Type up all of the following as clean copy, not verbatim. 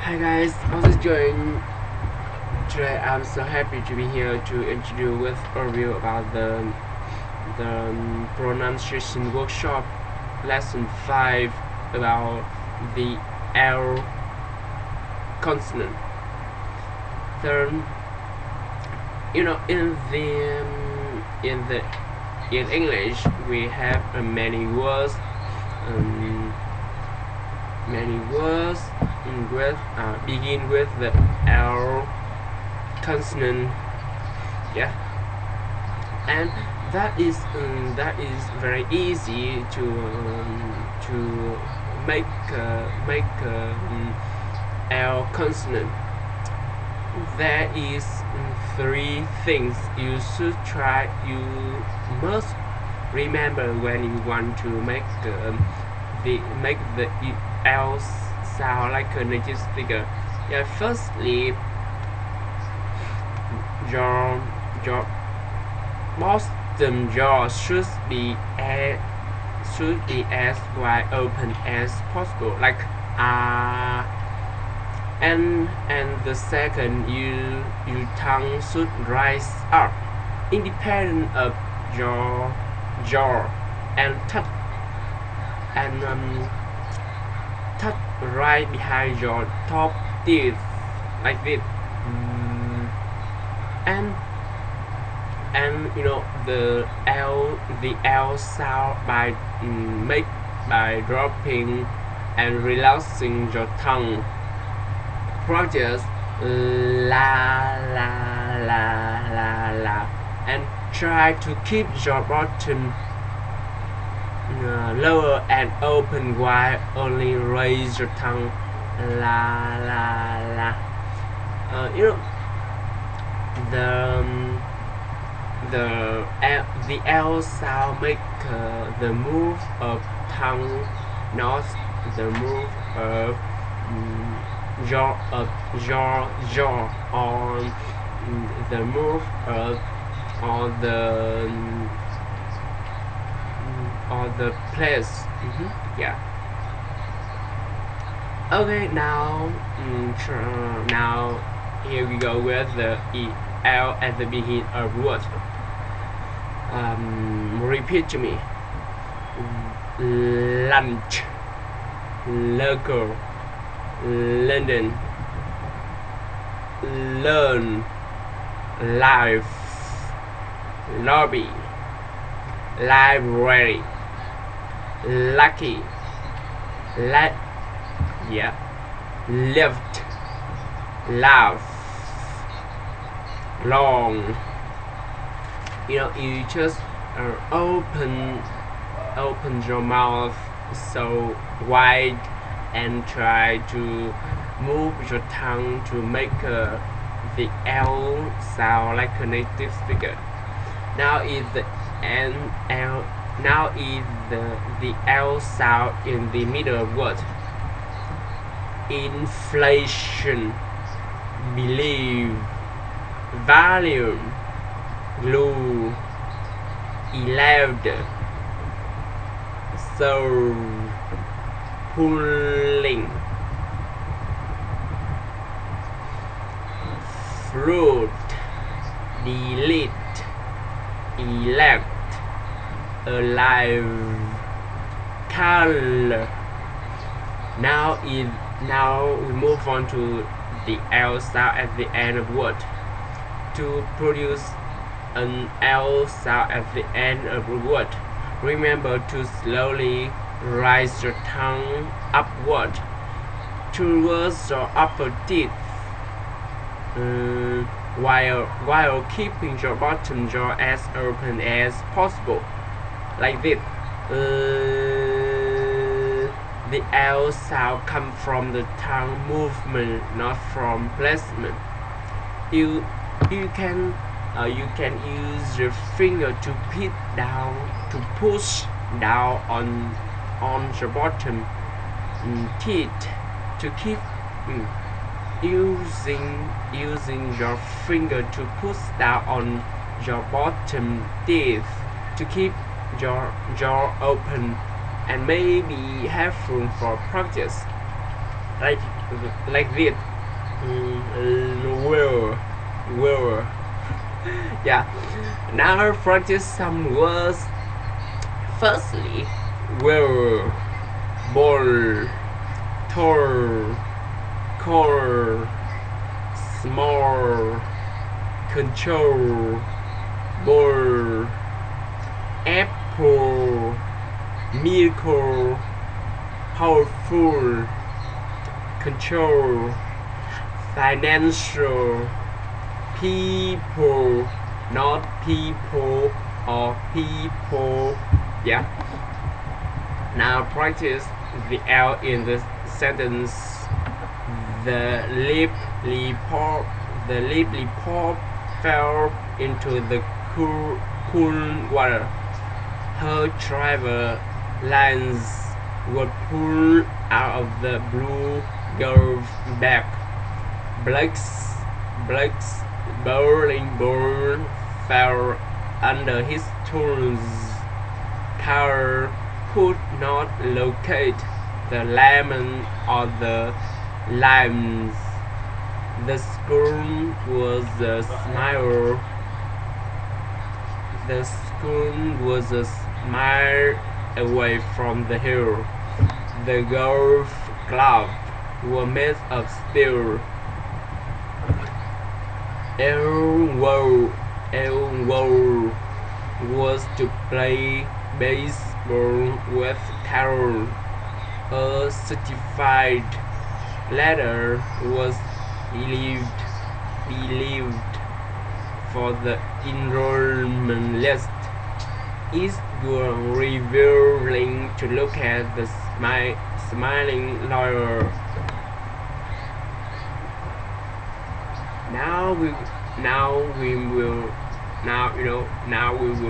Hi guys, how's it going? Today I'm so happy to be here to introduce with a review about the pronunciation workshop lesson 5 about the L consonant. Then in English we have many words with begin with the L consonant, yeah, and that is very easy to make L consonant. There is three things you must remember when you want to make the L sound like a native speaker. Yeah, firstly, your bottom jaw should be as wide open as possible, like and the second, your tongue should rise up independent of your jaw and touch right behind your top teeth, like this. And the L sound by dropping and relaxing your tongue. Practice la la la la la and try to keep your bottom lower and open while only raise your tongue la la la. The L sound make the move of tongue, not the move of jaw on the move of on the place. Yeah. Okay, now here we go with the L at the beginning of word. Repeat to me. Lunch, local, London, learn, life, lobby, library, lucky, left, laugh, long. You just open your mouth so wide and try to move your tongue to make the L sound like a native speaker. Now is the the L sound in the middle of word. Inflation, believe, value, glue, eleved, serve, pulling, fruit, delete, elect, alive, color. Now we move on to the L sound at the end of word. To produce an L sound at the end of a word, remember to slowly rise your tongue upward towards your upper teeth, while keeping your bottom jaw as open as possible, like this. The L sound comes from the tongue movement, not from placement. You can use your finger to push down on your bottom teeth to keep using your finger to push down on your bottom teeth to keep your jaw open and maybe have room for practice. like like this. Will. Yeah. Now practice some words. Firstly, will, ball, tall, core, small, control, ball, apple, miracle, powerful, control, financial, people, not people or people. Yeah. Now practice the L in the sentence. The lip report fell into the cool water. Her driver lines were pulled out of the blue girl's back. Blake's bowling ball fell under his toes. Carl could not locate the lemon or the limes. The spoon was a smile. The spoon was a mile away from the hill. The golf clubs were made of steel. Elwood was to play baseball with Carol. A certified letter was believed for the enrollment list. It's revealing to look at the smiling lawyer. Now we will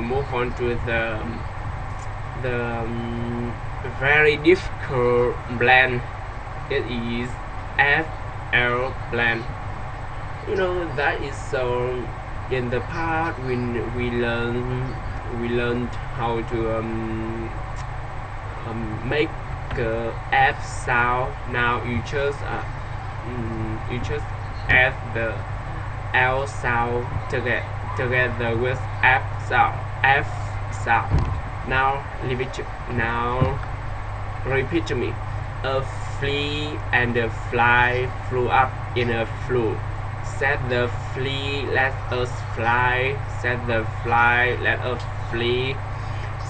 move on to the very difficult blend. It is FL blend. That is so. In the past, when we learned how to make F sound. Now you just add the L sound together with F sound. Now repeat to me. A flea and a fly flew up in a flue. Said the flea, let us fly. Said the fly, let us flee.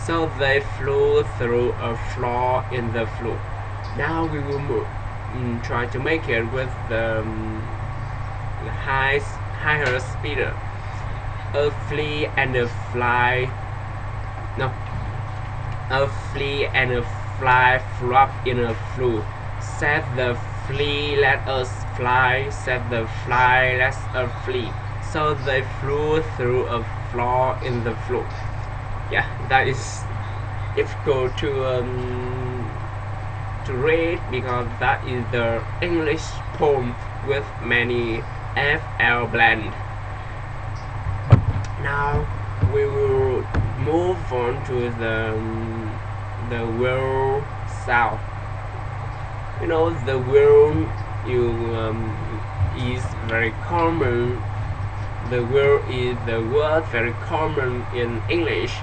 So they flew through a flaw in the flue. Now we will try to make it with the higher speed. A flea and a fly. No. A flea and a fly flew up in a flue. Said the flea, let us fly. Said the fly, let us flee. So they flew through a flaw in the flue. Yeah, that is difficult to read because that is the English poem with many FL blend. Now we will move on to the word sound. The word is very common. The word is the word very common in English,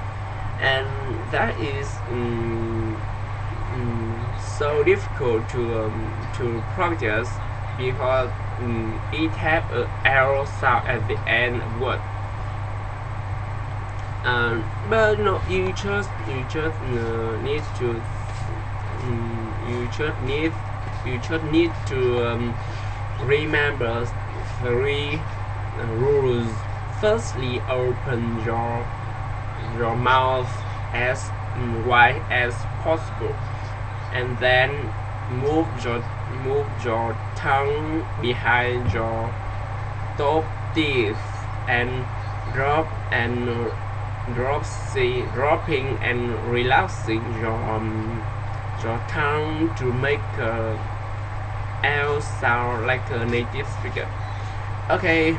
and that is so difficult to practice because it has a L sound at the end of word. But you just need to remember three rules. Firstly, open your mouth as wide as possible, and then move your tongue behind your top teeth and dropping and relaxing your tongue to make a L sound like a native speaker. Okay,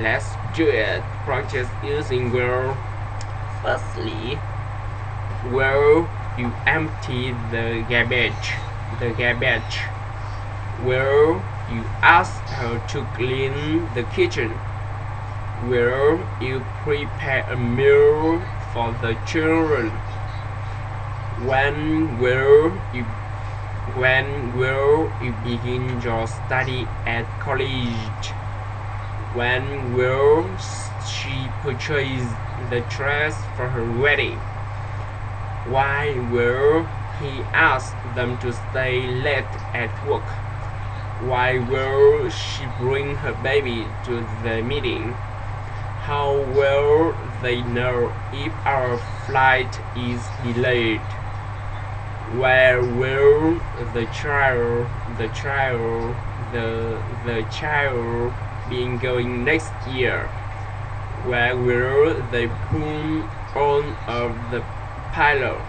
let's do it. Practice using will. Firstly, will you empty the garbage. Will you ask her to clean the kitchen? Will you prepare a meal for the children? When will you begin your study at college? When will she purchase the dress for her wedding? Why will he ask them to stay late at work? Why will she bring her baby to the meeting? How will they know if our flight is delayed? Where will the child be going next year? Where will they put on of the pillow?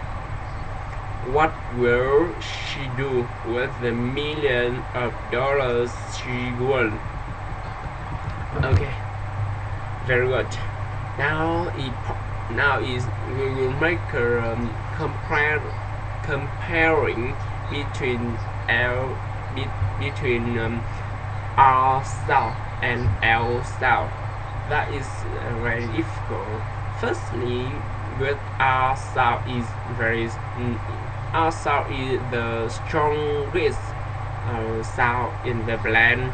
What will she do with the million of dollars she won? Okay, very good. Now we will make a comparing between R style and L style. That is very difficult. Firstly, with R style is R sound is the strongest sound in the blend,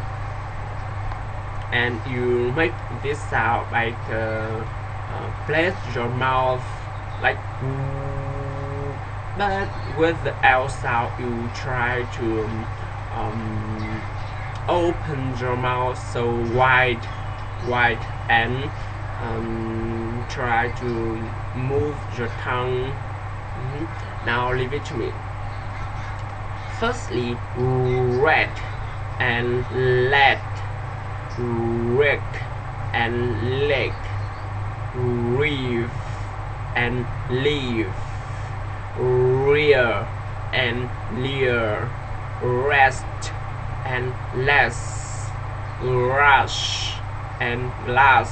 and you make this sound like place your mouth like but with the L sound you try to open your mouth so wide and try to move your tongue. Now leave it to me. Firstly, red and let, wreck and leg, reef and leave, rear and leer, rest and less, rush and glass,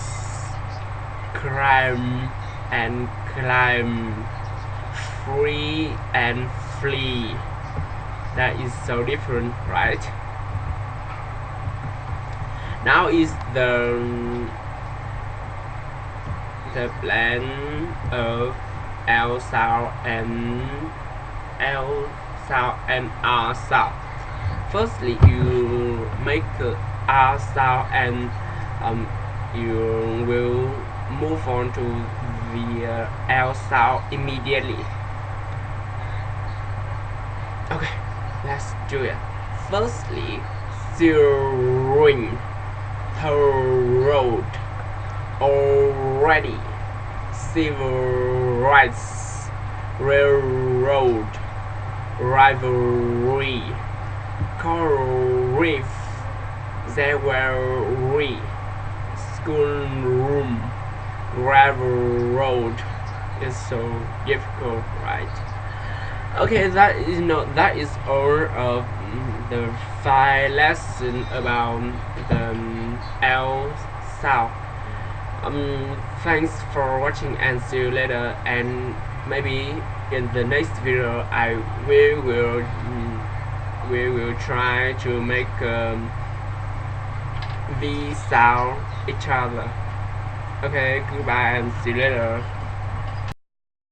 climb and climb, free and flee. That is so different, right? Now is the blend of L sound and R sound. Firstly, you make R sound and you will move on to the L sound immediately. Okay, let's do it. Firstly, steering, toll road, already, civil rights, railroad, rivalry, coral reef, Zewery, schoolroom, gravel road. It's so difficult, right? Okay, that is all of the 5 lessons about the L sound. Thanks for watching and see you later, and maybe in the next video we will try to make V sound each other. Okay, goodbye and see you later.